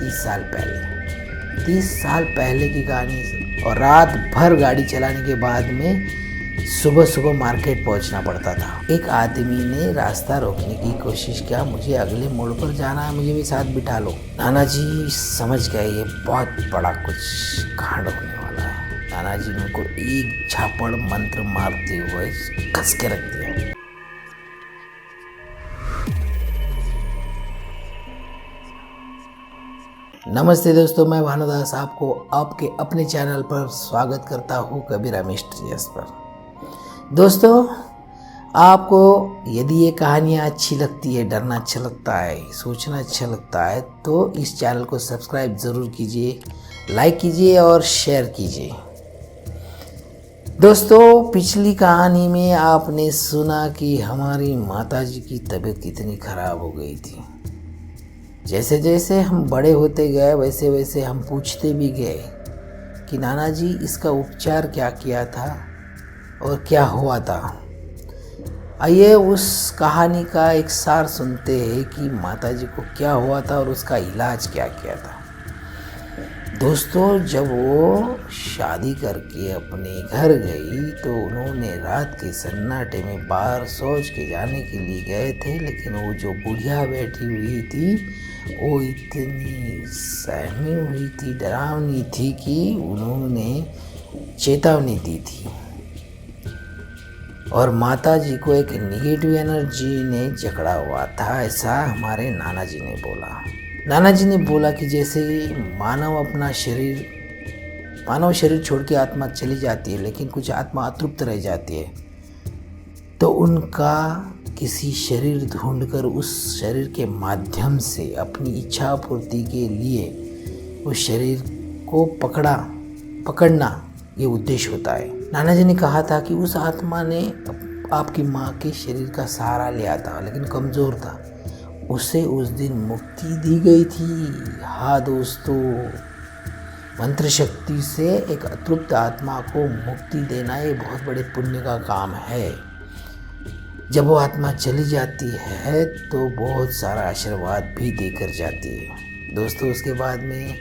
30 साल पहले, 30 साल पहले की कहानी। और रात भर गाड़ी चलाने के बाद में सुबह सुबह मार्केट पहुंचना पड़ता था। एक आदमी ने रास्ता रोकने की कोशिश किया, मुझे अगले मोड़ पर जाना है, मुझे भी साथ बिठा लो। नाना जी समझ गए ये बहुत बड़ा कुछ कांड होने वाला है। नाना जी ने उनको एक झापड़ मंत्र मारते हुए कस के रख दिया। नमस्ते दोस्तों, मैं भानुदास आपको आपके अपने चैनल पर स्वागत करता हूँ कबीरा मिस्ट्रीज पर। दोस्तों, आपको यदि ये कहानियाँ अच्छी लगती है, डरना अच्छा लगता है, सोचना अच्छा लगता है, तो इस चैनल को सब्सक्राइब ज़रूर कीजिए, लाइक कीजिए और शेयर कीजिए। दोस्तों, पिछली कहानी में आपने सुना कि हमारी माताजी की तबीयत कितनी ख़राब हो गई थी। जैसे जैसे हम बड़े होते गए वैसे वैसे हम पूछते भी गए कि नाना जी इसका उपचार क्या किया था और क्या हुआ था। आइए उस कहानी का एक सार सुनते हैं कि माताजी को क्या हुआ था और उसका इलाज क्या किया था। दोस्तों, जब वो शादी करके अपने घर गई तो उन्होंने रात के सन्नाटे में बाहर शौच के जाने के लिए गए थे, लेकिन वो जो बुढ़िया बैठी हुई थी वो इतनी सहमी हुई थी, डरावनी थी कि उन्होंने चेतावनी दी थी और माताजी को एक निगेटिव एनर्जी ने जकड़ा हुआ था, ऐसा हमारे नाना जी ने बोला। नाना जी ने बोला कि जैसे मानव शरीर छोड़ के आत्मा चली जाती है, लेकिन कुछ आत्मा अतृप्त रह जाती है, तो उनका किसी शरीर ढूंढकर उस शरीर के माध्यम से अपनी इच्छा पूर्ति के लिए उस शरीर को पकड़ना ये उद्देश्य होता है। नाना जी ने कहा था कि उस आत्मा ने आपकी माँ के शरीर का सहारा लिया था, लेकिन कमज़ोर था, उसे उस दिन मुक्ति दी गई थी। हाँ दोस्तों, मंत्र शक्ति से एक अतृप्त आत्मा को मुक्ति देना ये बहुत बड़े पुण्य का काम है। जब वो आत्मा चली जाती है तो बहुत सारा आशीर्वाद भी देकर जाती है। दोस्तों, उसके बाद में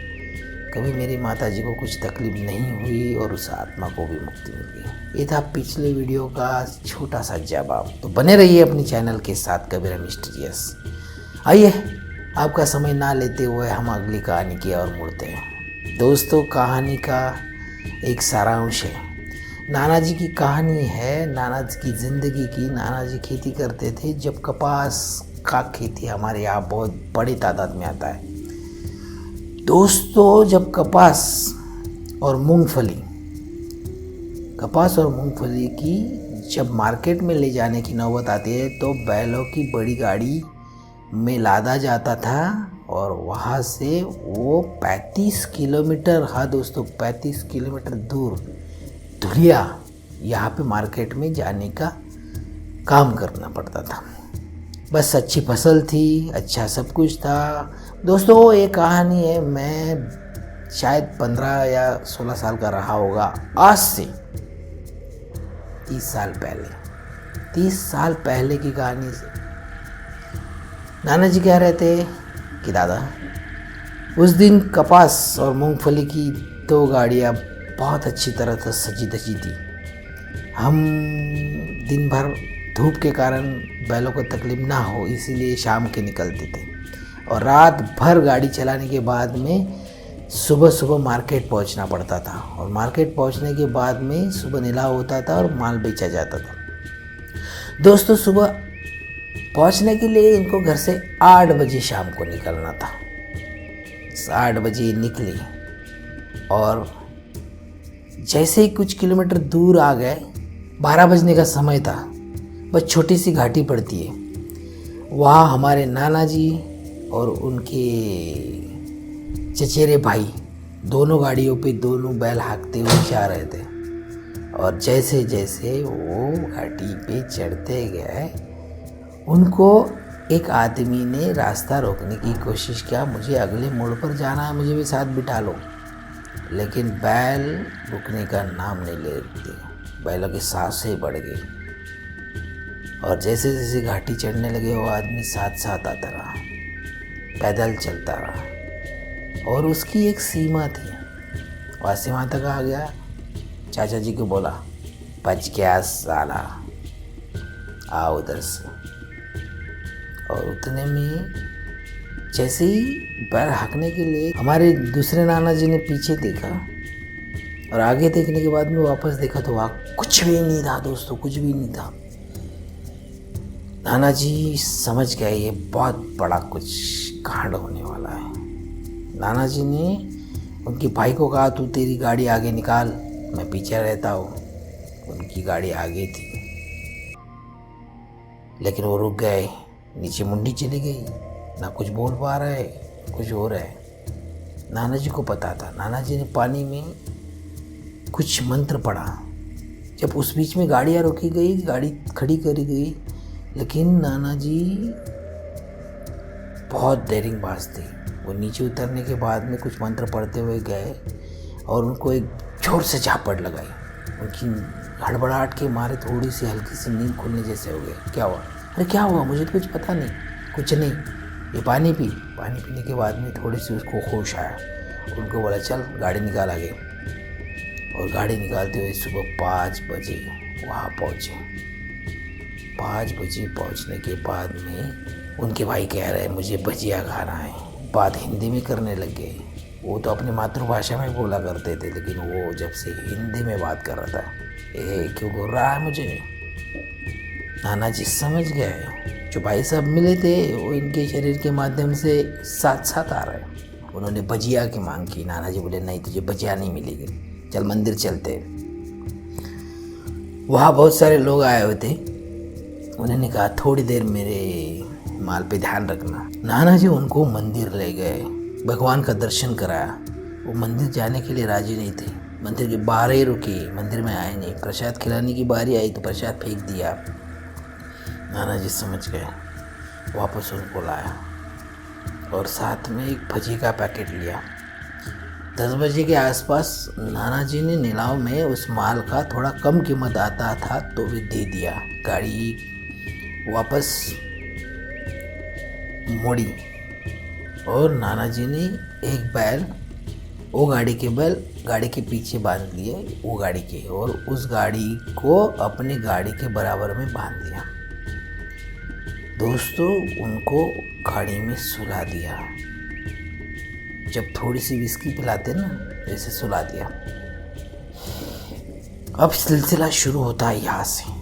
कभी मेरी माताजी को कुछ तकलीफ नहीं हुई और उस आत्मा को भी मुक्ति मिल गई। ये था पिछले वीडियो का छोटा सा जवाब। तो बने रहिए अपने चैनल के साथ कबीरा मिस्टीरियस। आइए आपका समय ना लेते हुए हम अगली कहानी की ओर मुड़ते हैं। दोस्तों, कहानी का एक सारांश है। नाना जी की कहानी है, नाना जी की ज़िंदगी की। नाना जी खेती करते थे जब कपास का खेती हमारे यहाँ बहुत बड़ी तादाद में आता है। दोस्तों, जब कपास और मूंगफली की जब मार्केट में ले जाने की नौबत आती है तो बैलों की बड़ी गाड़ी में लादा जाता था और वहाँ से वो 35 किलोमीटर, हाँ दोस्तों, 35 किलोमीटर दूर धुलिया यहाँ पे मार्केट में जाने का काम करना पड़ता था। बस अच्छी फसल थी, अच्छा सब कुछ था। दोस्तों, ये कहानी है, मैं शायद 15 या 16 साल का रहा होगा, आज से 30 साल पहले की कहानी से। नाना जी कह रहे थे कि दादा, उस दिन कपास और मूंगफली की 2 गाड़ियाँ बहुत अच्छी तरह से सजी धजी थी। हम दिन भर धूप के कारण बैलों को तकलीफ ना हो इसीलिए शाम के निकलते थे और रात भर गाड़ी चलाने के बाद में सुबह सुबह मार्केट पहुंचना पड़ता था और मार्केट पहुंचने के बाद में सुबह नीलाव होता था और माल बेचा जाता था। दोस्तों, सुबह पहुंचने के लिए इनको घर से 8 बजे शाम को निकलना था। 8 बजे निकले और जैसे ही कुछ किलोमीटर दूर आ गए, 12 बजने का समय था, बस छोटी सी घाटी पड़ती है। वहाँ हमारे नाना जी और उनके चचेरे भाई दोनों गाड़ियों पे दोनों बैल हाँकते हुए जा रहे थे और जैसे जैसे वो घाटी पे चढ़ते गए, उनको एक आदमी ने रास्ता रोकने की कोशिश किया, मुझे अगले मोड़ पर जाना है, मुझे भी साथ बिठा लो। लेकिन बैल रुकने का नाम नहीं ले रहे। बैलों की सांसें बढ़ गई और जैसे जैसे घाटी चढ़ने लगे वो आदमी साथ साथ आता रहा, पैदल चलता रहा। और उसकी एक सीमा थी। वह सीमा तक आ गया। चाचा जी को बोला, बच गया साला, आओ उधर से। और उतने में जैसे ही पैर हाँकने के लिए हमारे दूसरे नाना जी ने पीछे देखा और आगे देखने के बाद में वापस देखा तो वहाँ कुछ भी नहीं था दोस्तों, कुछ भी नहीं था। नाना जी समझ गए ये बहुत बड़ा कुछ कांड होने वाला है। नाना जी ने उनके भाई को कहा, तू तेरी गाड़ी आगे निकाल, मैं पीछे रहता हूँ। उनकी गाड़ी आगे थी लेकिन वो रुक गए, नीचे मुंडी चली गई, ना कुछ बोल पा रहे, कुछ हो रहा है। नाना जी को पता था। नाना जी ने पानी में कुछ मंत्र पढ़ा। जब उस बीच में गाड़ियाँ रोकी गई, गाड़ी खड़ी करी गई, लेकिन नाना जी बहुत डेरिंगबाज थे। वो नीचे उतरने के बाद में कुछ मंत्र पढ़ते हुए गए और उनको एक जोर से झापड़ लगाई। उनकी हड़बड़ाहट के मारे थोड़ी सी हल्की सी नींद खुलने जैसे हो गए। क्या हुआ? अरे क्या हुआ? मुझे तो कुछ पता नहीं। कुछ नहीं, ये पानी पीने के बाद में थोड़ी सी उसको होश आया। उनको बोला, चल गाड़ी निकाल आगे। और गाड़ी निकालते हुए सुबह 5 बजे वहाँ पहुँचे। 5 बजे पहुँचने के बाद में उनके भाई कह रहे, मुझे भजिया खाना है। बात हिंदी में करने लग गए। वो तो अपनी मातृभाषा में बोला करते थे, लेकिन वो जब से हिंदी में बात कर रहा था, क्यों बोल रहा है मुझे? नाना जी समझ गए। जो भाई साहब मिले थे वो इनके शरीर के माध्यम से साथ साथ आ रहे। उन्होंने भजिया की मांग की। नाना जी बोले, नहीं, तुझे भजिया नहीं मिलेगी, चल मंदिर चलते। वहाँ बहुत सारे लोग आए हुए थे। उन्होंने कहा, थोड़ी देर मेरे माल पे ध्यान रखना। नाना जी उनको मंदिर ले गए, भगवान का दर्शन कराया। वो मंदिर जाने के लिए राजी नहीं थे, मंदिर के बाहर ही रुके, मंदिर में आए नहीं। प्रसाद खिलाने की बारी आई तो प्रसाद फेंक दिया। नाना जी समझ गए, वापस उनको लाया और साथ में एक भजी का पैकेट लिया। 10 बजे के आसपास नाना जी ने नीलाव में उस माल का थोड़ा कम कीमत आता था तो भी दे दिया। गाड़ी वापस मोड़ी और नाना जी ने एक बैल, वो गाड़ी के बैल गाड़ी के पीछे बांध लिए, वो गाड़ी के, और उस गाड़ी को अपनी गाड़ी के बराबर में बांध दिया। दोस्तों, उनको गाड़ी में सुला दिया। जब थोड़ी सी विस्की पिलाते ना, वैसे सुला दिया। अब सिलसिला शुरू होता है यहाँ से।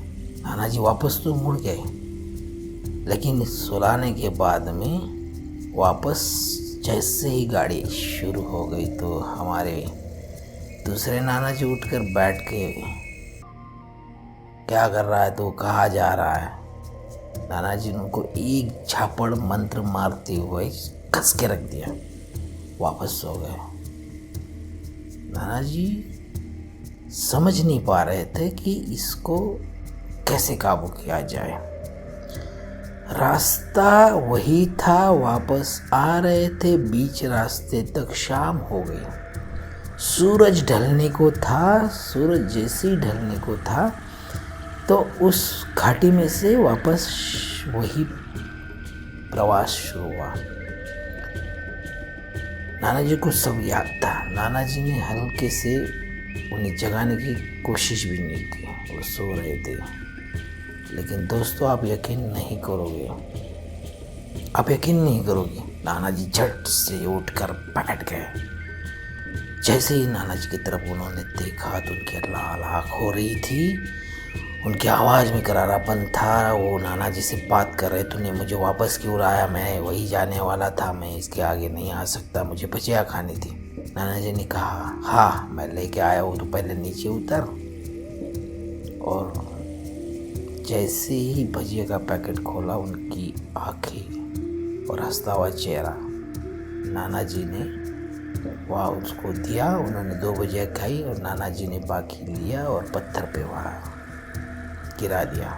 नाना जी वापस तो मुड़ गए, लेकिन सुलाने के बाद में वापस जैसे ही गाड़ी शुरू हो गई तो हमारे दूसरे नाना जी उठकर बैठ के, क्या कर रहा है तो, कहाँ जा रहा है? नाना जी ने उनको एक झापड़ मंत्र मारते हुए कस के रख दिया। वापस सो गए। नाना जी समझ नहीं पा रहे थे कि इसको कैसे काबू किया जाए। रास्ता वही था, वापस आ रहे थे, बीच रास्ते तक शाम हो गई। सूरज ढलने को था। सूरज जैसे ही ढलने को था तो उस घाटी में से वापस वही प्रवास शुरू हुआ। नाना जी को सब याद था। नाना जी ने हल्के से उन्हें जगाने की कोशिश भी नहीं की, वो सो रहे थे। लेकिन दोस्तों, आप यकीन नहीं करोगे, नाना जी झट से उठकर बैठ गए। जैसे ही नाना जी की तरफ उन्होंने देखा तो उनकी लाल आँख हो रही थी, उनकी आवाज़ में करारापन था। वो नाना जी से बात कर रहे, तूने मुझे वापस क्यों लाया? मैं वही जाने वाला था, मैं इसके आगे नहीं आ सकता, मुझे भजिया खानी थी। नाना जी ने कहा, हाँ मैं लेके आया हूँ, तो पहले नीचे उतर। और जैसे ही भजिया का पैकेट खोला, उनकी आंखें और हंसता हुआ चेहरा, नाना जी ने वहाँ उसको दिया। उन्होंने 2 भजिया खाई और नाना जी ने बाकी लिया और पत्थर पे वहाँ गिरा दिया।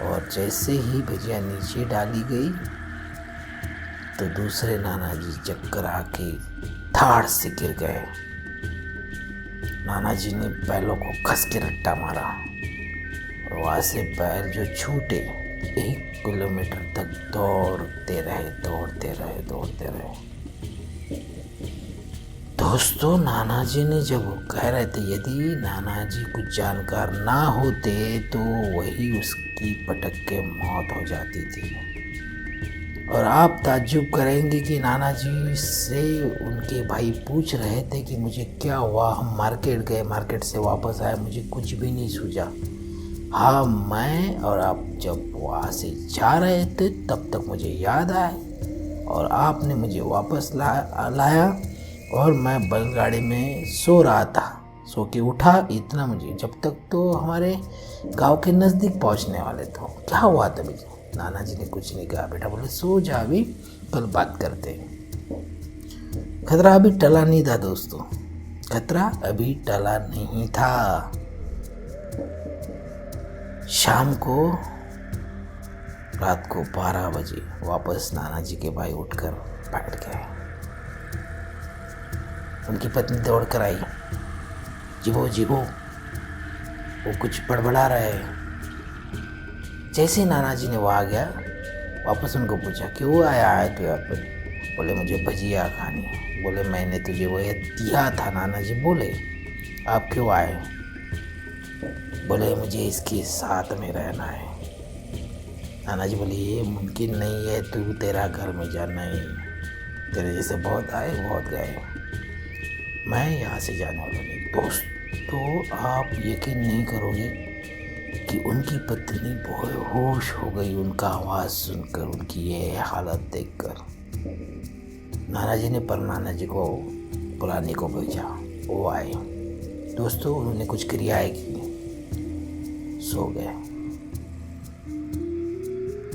और जैसे ही भजिया नीचे डाली गई तो दूसरे नाना जी चक्कर आके धाड़ से गिर गए। नाना जी ने बैलों को कस के रट्टा मारा और वहाँ से बैल जो छूटे 1 किलोमीटर तक दौड़ते रहे। दोस्तों, नाना जी ने जब कह रहे थे यदि नाना जी कुछ जानकार ना होते तो वही उसकी पटक के मौत हो जाती थी। और आप ताज्जुब करेंगे कि नाना जी से उनके भाई पूछ रहे थे कि मुझे क्या हुआ, हम मार्केट गए, मार्केट से वापस आए, मुझे कुछ भी नहीं सूझा। हाँ, मैं और आप जब वहाँ से जा रहे थे तब तक मुझे याद आया और आपने मुझे वापस लाया और मैं बैलगाड़ी में सो रहा था। सो के उठा इतना मुझे, जब तक तो हमारे गांव के नज़दीक पहुंचने वाले थे। क्या हुआ तभी? नाना जी ने कुछ नहीं कहा। बेटा बोले सो जा, अभी कल बात करते हैं। खतरा अभी टला नहीं था दोस्तों, खतरा अभी टला नहीं था। शाम को, रात को 12 बजे वापस नाना जी के भाई उठकर बैठ गए। उनकी पत्नी दौड़ कर आई, जीवो जीवो, वो कुछ बड़बड़ा रहे। जैसे नाना जी ने वहाँ गया, वापस उनको पूछा क्यों आया है तो यहाँ पर? बोले मुझे भजिया खानी है। बोले मैंने तुझे वो दिया था। नाना जी बोले आप क्यों आए? बोले मुझे इसके साथ में रहना है। नाना जी बोले ये मुमकिन नहीं है, तू तेरा घर में जा। नहीं, तेरे जैसे बहुत आए बहुत गए, मैं यहाँ से जाने वाला नहीं। दोस्तों, आप यकीन नहीं करोगे कि उनकी पत्नी बेहोश हो गई उनका आवाज़ सुनकर, उनकी ये हालत देखकर। नाना जी ने पर नाना जी को बुलाने को भेजा। वो आए। दोस्तों, उन्होंने कुछ क्रियाएं की, सो गए।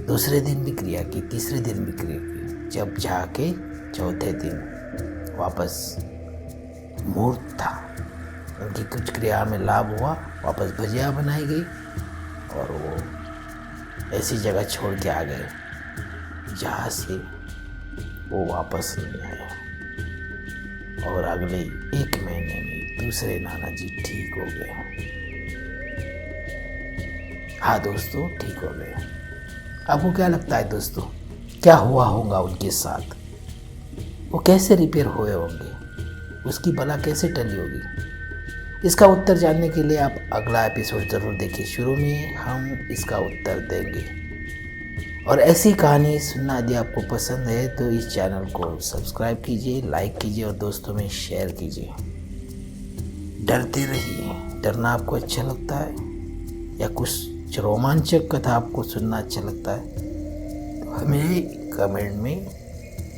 दूसरे दिन भी क्रिया की, तीसरे दिन भी क्रिया की। जब जाके चौथे दिन वापस मुहूर्त था, उनकी कुछ क्रिया में लाभ हुआ, वापस भजिया बनाई गई और वो ऐसी जगह छोड़ के आ गए जहाँ से वो वापस नहीं आए। और अगले 1 महीने में दूसरे नाना जी ठीक हो गए। हाँ दोस्तों, ठीक हो गए। आपको क्या लगता है दोस्तों, क्या हुआ होगा उनके साथ? वो कैसे रिपेयर हुए होंगे? उसकी बला कैसे टली होगी? इसका उत्तर जानने के लिए आप अगला एपिसोड ज़रूर देखिए। शुरू में हम इसका उत्तर देंगे। और ऐसी कहानी सुनना यदि आपको पसंद है तो इस चैनल को सब्सक्राइब कीजिए, लाइक कीजिए और दोस्तों में शेयर कीजिए। डरते रहिए। डरना आपको अच्छा लगता है या कुछ रोमांचक कथा आपको सुनना अच्छा लगता है तो हमें कमेंट में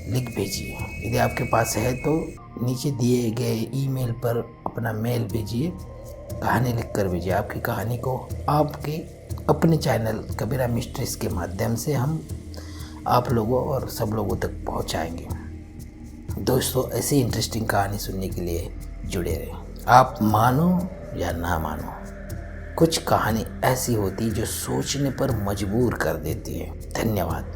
लिख भेजिए। यदि आपके पास है तो नीचे दिए गए ईमेल पर अपना मेल भेजिए, कहानी लिख कर भेजिए। आपकी कहानी को आपके अपने चैनल कबीरा मिस्ट्रीज के माध्यम से हम आप लोगों और सब लोगों तक पहुंचाएंगे। दोस्तों, ऐसी इंटरेस्टिंग कहानी सुनने के लिए जुड़े रहें। आप मानो या ना मानो, कुछ कहानी ऐसी होती जो सोचने पर मजबूर कर देती है। धन्यवाद।